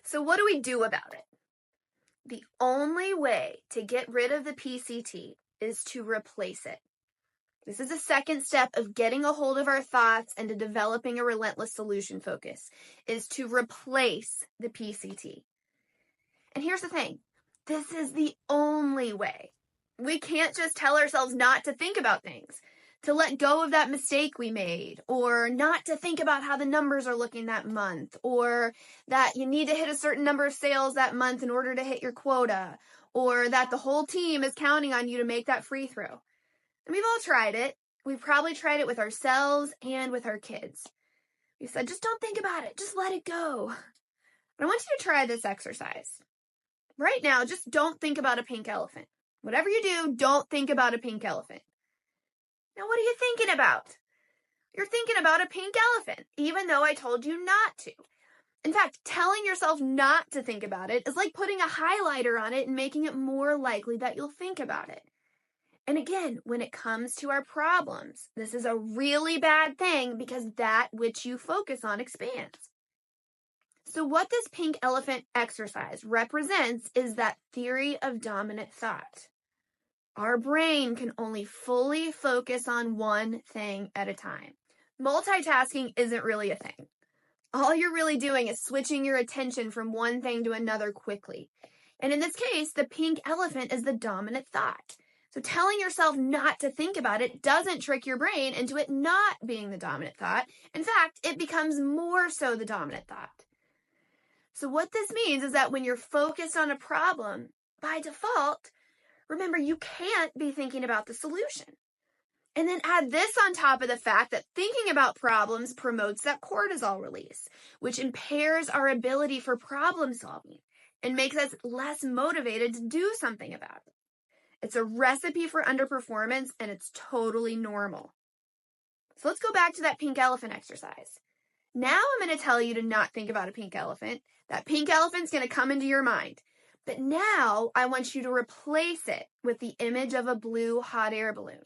So what do we do about it? The only way to get rid of the PCT is to replace it. This is the second step of getting a hold of our thoughts and to developing a relentless solution focus, is to replace the PCT. And here's the thing. This is the only way. We can't just tell ourselves not to think about things, to let go of that mistake we made, or not to think about how the numbers are looking that month, or that you need to hit a certain number of sales that month in order to hit your quota, or that the whole team is counting on you to make that free throw. And we've all tried it. We've probably tried it with ourselves and with our kids. We said, just don't think about it. Just let it go. But I want you to try this exercise. Right now, just don't think about a pink elephant. Whatever you do, don't think about a pink elephant. Now, what are you thinking about? You're thinking about a pink elephant, even though I told you not to. In fact, telling yourself not to think about it is like putting a highlighter on it and making it more likely that you'll think about it. And again, when it comes to our problems, this is a really bad thing because that which you focus on expands. So what this pink elephant exercise represents is that theory of dominant thought. Our brain can only fully focus on one thing at a time. Multitasking isn't really a thing. All you're really doing is switching your attention from one thing to another quickly. And in this case, the pink elephant is the dominant thought. So telling yourself not to think about it doesn't trick your brain into it not being the dominant thought. In fact, it becomes more so the dominant thought. So what this means is that when you're focused on a problem, by default, remember, you can't be thinking about the solution. And then add this on top of the fact that thinking about problems promotes that cortisol release, which impairs our ability for problem solving and makes us less motivated to do something about it. It's a recipe for underperformance, and it's totally normal. So let's go back to that pink elephant exercise. Now I'm going to tell you to not think about a pink elephant. That pink elephant's going to come into your mind. But now I want you to replace it with the image of a blue hot air balloon.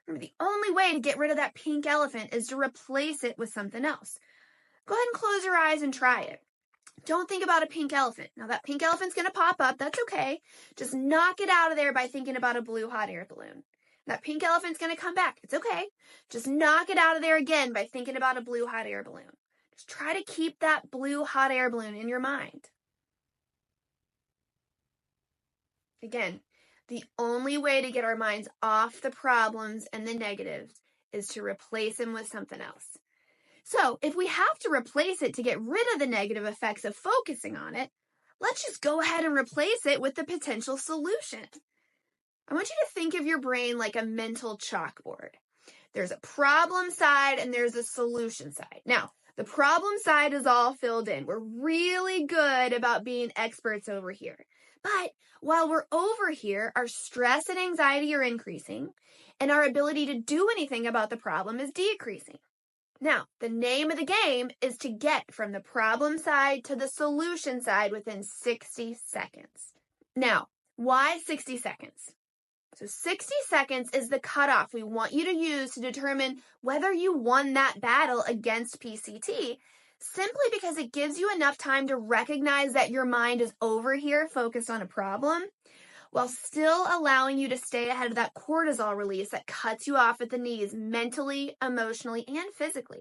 Remember, the only way to get rid of that pink elephant is to replace it with something else. Go ahead and close your eyes and try it. Don't think about a pink elephant. Now that pink elephant's going to pop up. That's okay. Just knock it out of there by thinking about a blue hot air balloon. That pink elephant's going to come back. It's okay. Just knock it out of there again by thinking about a blue hot air balloon. Just try to keep that blue hot air balloon in your mind. Again, the only way to get our minds off the problems and the negatives is to replace them with something else. So if we have to replace it to get rid of the negative effects of focusing on it, let's just go ahead and replace it with the potential solution. I want you to think of your brain like a mental chalkboard. There's a problem side and there's a solution side. Now, the problem side is all filled in. We're really good about being experts over here. But while we're over here, our stress and anxiety are increasing, and our ability to do anything about the problem is decreasing. Now, the name of the game is to get from the problem side to the solution side within 60 seconds. Now, why 60 seconds? So 60 seconds is the cutoff we want you to use to determine whether you won that battle against PCT, simply because it gives you enough time to recognize that your mind is over here focused on a problem, while still allowing you to stay ahead of that cortisol release that cuts you off at the knees mentally, emotionally, and physically.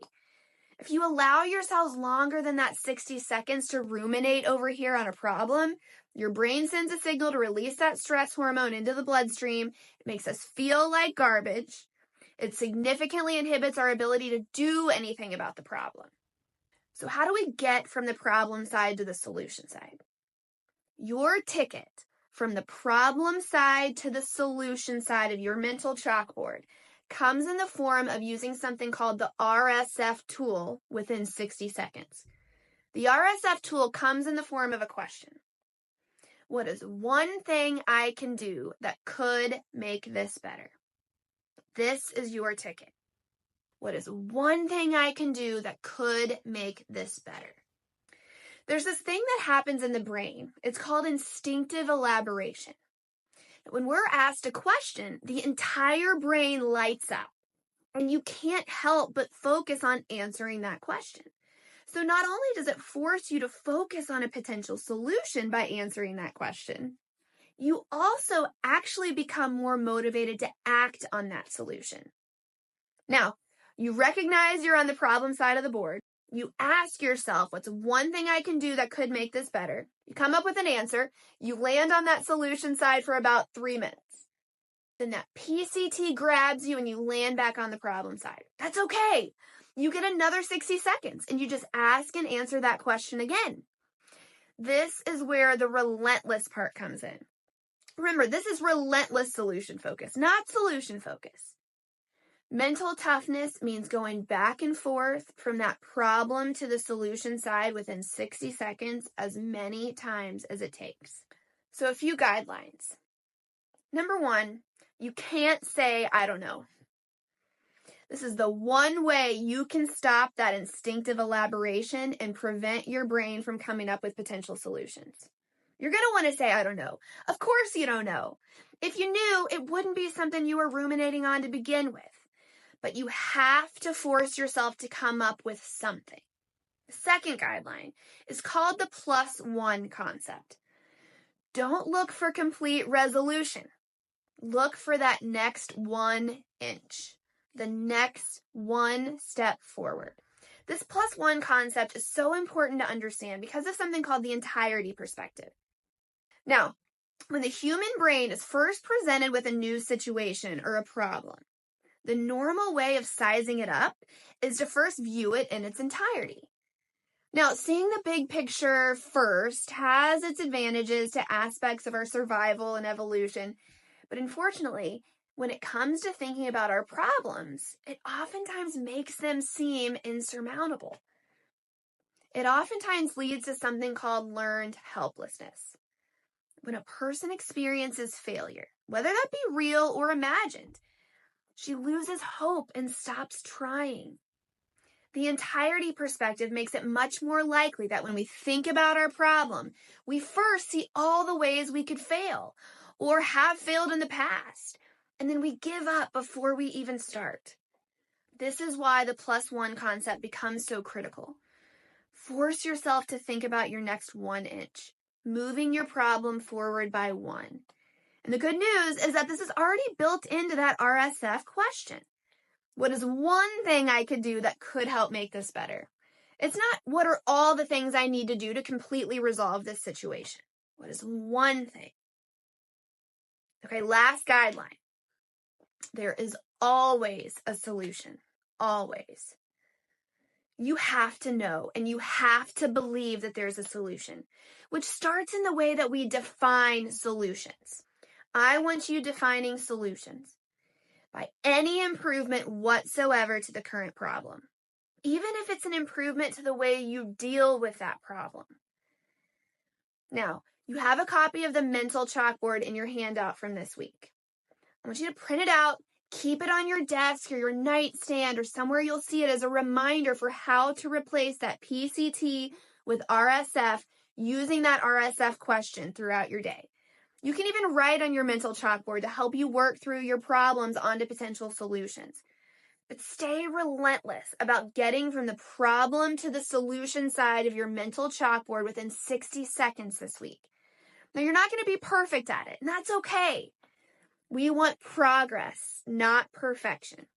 If you allow yourselves longer than that 60 seconds to ruminate over here on a problem, your brain sends a signal to release that stress hormone into the bloodstream. It makes us feel like garbage. It significantly inhibits our ability to do anything about the problem. So how do we get from the problem side to the solution side? Your ticket from the problem side to the solution side of your mental chalkboard comes in the form of using something called the RSF tool within 60 seconds. The RSF tool comes in the form of a question. What is one thing I can do that could make this better? This is your ticket. What is one thing I can do that could make this better? There's this thing that happens in the brain. It's called instinctive elaboration. When we're asked a question, the entire brain lights up, and you can't help but focus on answering that question. So not only does it force you to focus on a potential solution by answering that question, you also actually become more motivated to act on that solution. Now, you recognize you're on the problem side of the board. You ask yourself, what's one thing I can do that could make this better? You come up with an answer. You land on that solution side for about 3 minutes. Then that PCT grabs you and you land back on the problem side. That's okay. You get another 60 seconds and you just ask and answer that question again. This is where the relentless part comes in. Remember, this is relentless solution focus, not solution focus. Mental toughness means going back and forth from that problem to the solution side within 60 seconds as many times as it takes. So a few guidelines. Number 1, you can't say, I don't know. This is the one way you can stop that instinctive elaboration and prevent your brain from coming up with potential solutions. You're going to want to say, I don't know. Of course you don't know. If you knew, it wouldn't be something you were ruminating on to begin with. But you have to force yourself to come up with something. The second guideline is called the +1 concept. Don't look for complete resolution. Look for that next 1 inch, the next one step forward. This +1 concept is so important to understand because of something called the entirety perspective. Now, when the human brain is first presented with a new situation or a problem, the normal way of sizing it up is to first view it in its entirety. Now, seeing the big picture first has its advantages to aspects of our survival and evolution, but unfortunately, when it comes to thinking about our problems, it oftentimes makes them seem insurmountable. It oftentimes leads to something called learned helplessness. When a person experiences failure, whether that be real or imagined, she loses hope and stops trying. The entirety perspective makes it much more likely that when we think about our problem, we first see all the ways we could fail or have failed in the past, and then we give up before we even start. This is why the +1 concept becomes so critical. Force yourself to think about your next 1 inch, moving your problem forward by 1. And the good news is that this is already built into that RSF question. What is one thing I could do that could help make this better? It's not what are all the things I need to do to completely resolve this situation. What is one thing? Okay, last guideline. There is always a solution. Always. You have to know and you have to believe that there's a solution, which starts in the way that we define solutions. I want you defining solutions by any improvement whatsoever to the current problem, even if it's an improvement to the way you deal with that problem. Now, you have a copy of the mental chalkboard in your handout from this week. I want you to print it out, keep it on your desk or your nightstand or somewhere you'll see it as a reminder for how to replace that PCT with RSF using that RSF question throughout your day. You can even write on your mental chalkboard to help you work through your problems onto potential solutions. But stay relentless about getting from the problem to the solution side of your mental chalkboard within 60 seconds this week. Now, you're not going to be perfect at it, and that's okay. We want progress, not perfection.